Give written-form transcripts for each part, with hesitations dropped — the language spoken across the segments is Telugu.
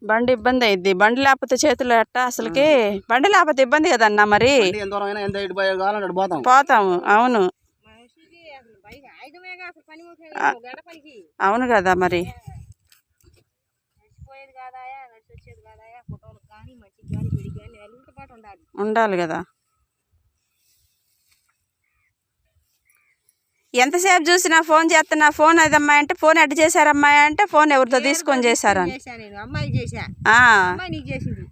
బండి ఇబ్బంది అయింది. బండి లేకపోతే చేతులు ఎట్ట అసలుకి? బండి లేకపోతే ఇబ్బంది కదన్నా మరి. పోతాము. అవును అవును కదా మరి. ఉండాలి కదా. ఎంతసేపు చూసినా ఫోన్ చేస్తున్నా, ఫోన్ అదమ్మా అంటే ఫోన్ ఎడ్ చేశారమ్మా అంటే ఫోన్ ఎవరితో తీసుకొని చేశారని.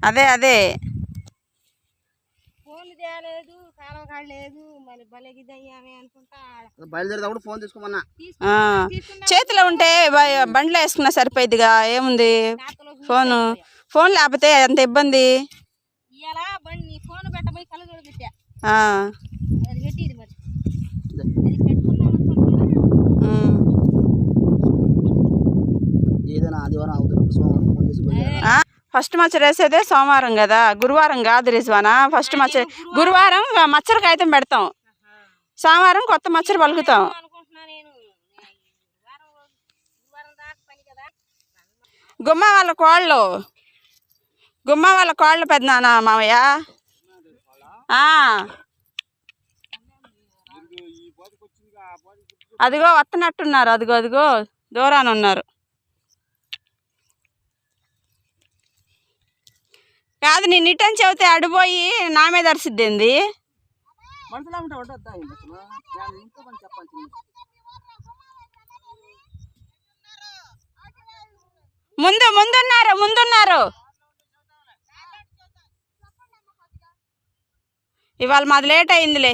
అదే అదే చేతిలో ఉంటే బండిలో వేసుకున్నా సరిపోయిద్దిగా. ఏముంది ఫోను. ఫోన్ లేకపోతే ఎంత ఇబ్బంది. ఫస్ట్ మచ్చర వేసేదే సోమవారం కదా, గురువారం కాదు రిజ్వానా. ఫస్ట్ మచ్చర గురువారం మచ్చర కాగితం పెడతాం, సోమవారం కొత్త మచ్చర పలుకుతాం. గుమ్మ వాళ్ళ కోళ్ళు పెద్దనాన్న మామయ్య. అదిగో వస్తున్నట్టున్నారు. అదిగో అదిగో దూరాన ఉన్నారు. కాదు నేను ఇటని చెబితే అడిపోయి నా మీద అరిసిద్దేంది. ముందున్నారు. ఇవాళ మాది లేట్ అయిందిలే.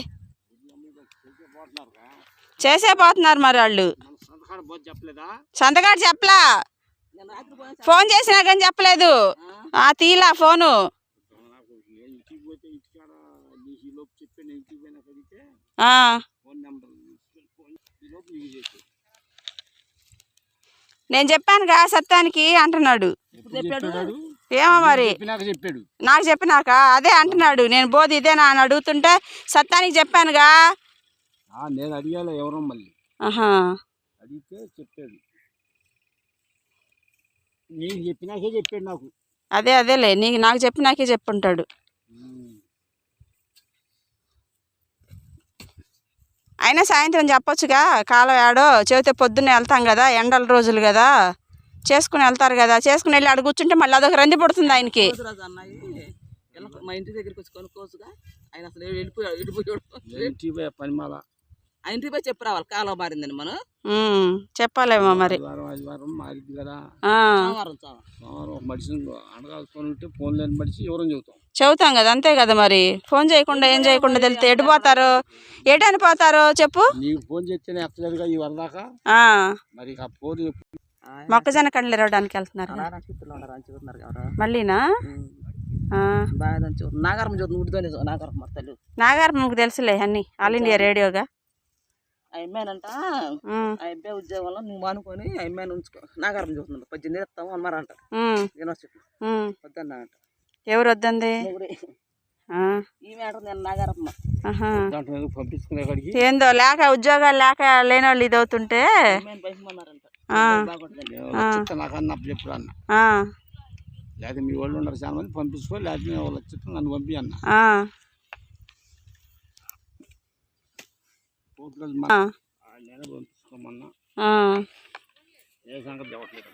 చేసేపోతున్నారు మరి వాళ్ళు. సంతకాడు చెప్పలా, ఫోన్ చేసినా కానీ చెప్పలేదు. తీలా ఫోను. నేను చెప్పానుగా సత్యానికి అంటున్నాడు. ఏమో మరి నాకు చెప్పినాక అదే అంటున్నాడు. నేను బోధి ఇదేనా అని అడుగుతుంటే సత్యానికి చెప్పానుగా. నేను అడిగాను ఎవరో మళ్ళీ అడిగితే చెప్పాడు. నీకు చెప్పినాకే చెప్పాడు నాకు. అదేలే నాకు చెప్పినాకే చెప్పుంటాడు. అయినా సాయంత్రం చెప్పొచ్చుగా. కాలం ఏడో చెబితే పొద్దున్నే వెళ్తాం కదా, ఎండల రోజులు కదా, చేసుకుని వెళ్తారు కదా. చేసుకుని వెళ్ళి అడుగు కూర్చుంటే మళ్ళీ అదొక రంది పడుతుంది ఆయనకి. మా ఇంటి దగ్గరికి వచ్చి కొనుక్కోవచ్చుగా. ఆయన అసలు వెళ్ళిపోయాడు పనిమాల. ఆ ఇంటికి పోయి చెప్పి రావాలి కాలం మారిందని మనం చెప్పాలేమో మరి. మారింది కదా. ఫోన్ లేని మనిషి ఎవరని చెబుతాం కదా. అంతే కదా మరి. ఫోన్ చేయకుండా ఏం చేయకుండా తెలితే ఎడిపోతారు, ఎటని పోతారో చెప్పు. నీకు ఫోన్ చేస్తేనే ఎక్కలేదుగా ఈ వరదాకా. మరి ఆ ఫోన్ మొక్కజొన్న కండ్లు ఇరవడానికి వెళ్తున్నారు మళ్ళీనా? నాగారం తెలుసులే అన్ని, ఆల్ ఇండియా రేడియోగా. అమ్మాయినంట ఆ అబ్బాయి ఉద్యోగంలో నువ్వు మానుకొని ఆ అమ్మాయిని ఉంచుకో. నాగారం చూస్తున్నాడు 18 ఇస్తాము అన్నారంట యూనివర్సిటీ. వద్దన్నా అంట. ఎవరు వద్దంది? ఈ మేడం నేను నాగారమ్మ ఏందో లేక ఉద్యోగాలు లేక లేని వాళ్ళు ఇది అవుతుంటే లేదా మీ వాళ్ళు ఉన్నారు చాలా మంది పంపించుకో, లేదా వాళ్ళు వచ్చి నన్ను పంపి అన్న. పంపించుకోమన్నా ఏ సంగతి ఇవ్వట్లేదు.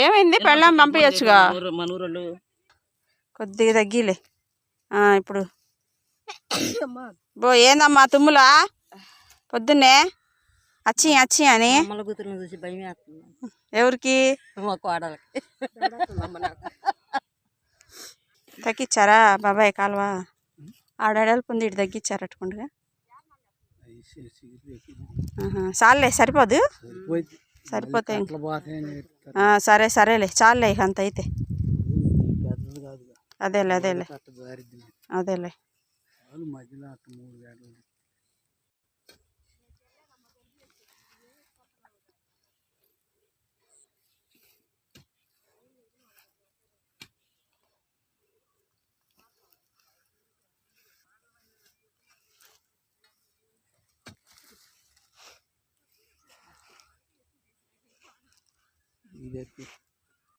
ఏమైంది? పెళ్ళాం పంపించచ్చుగా. కొద్దిగా తగ్గిలే ఇప్పుడు. ఏందమ్మా తుమ్ములా పొద్దున్నే అచ్చి అని? ఎవరికి తగ్గించారా బాబాయ్ కాలువా? ఆడెడల్పుంది, ఇటు తగ్గించారు అట్టుకుండగా. చాలులే సరిపోదు, సరిపోతాయి. సరేలే చాలులే ఇక అంత అయితే. అదేలే ఇది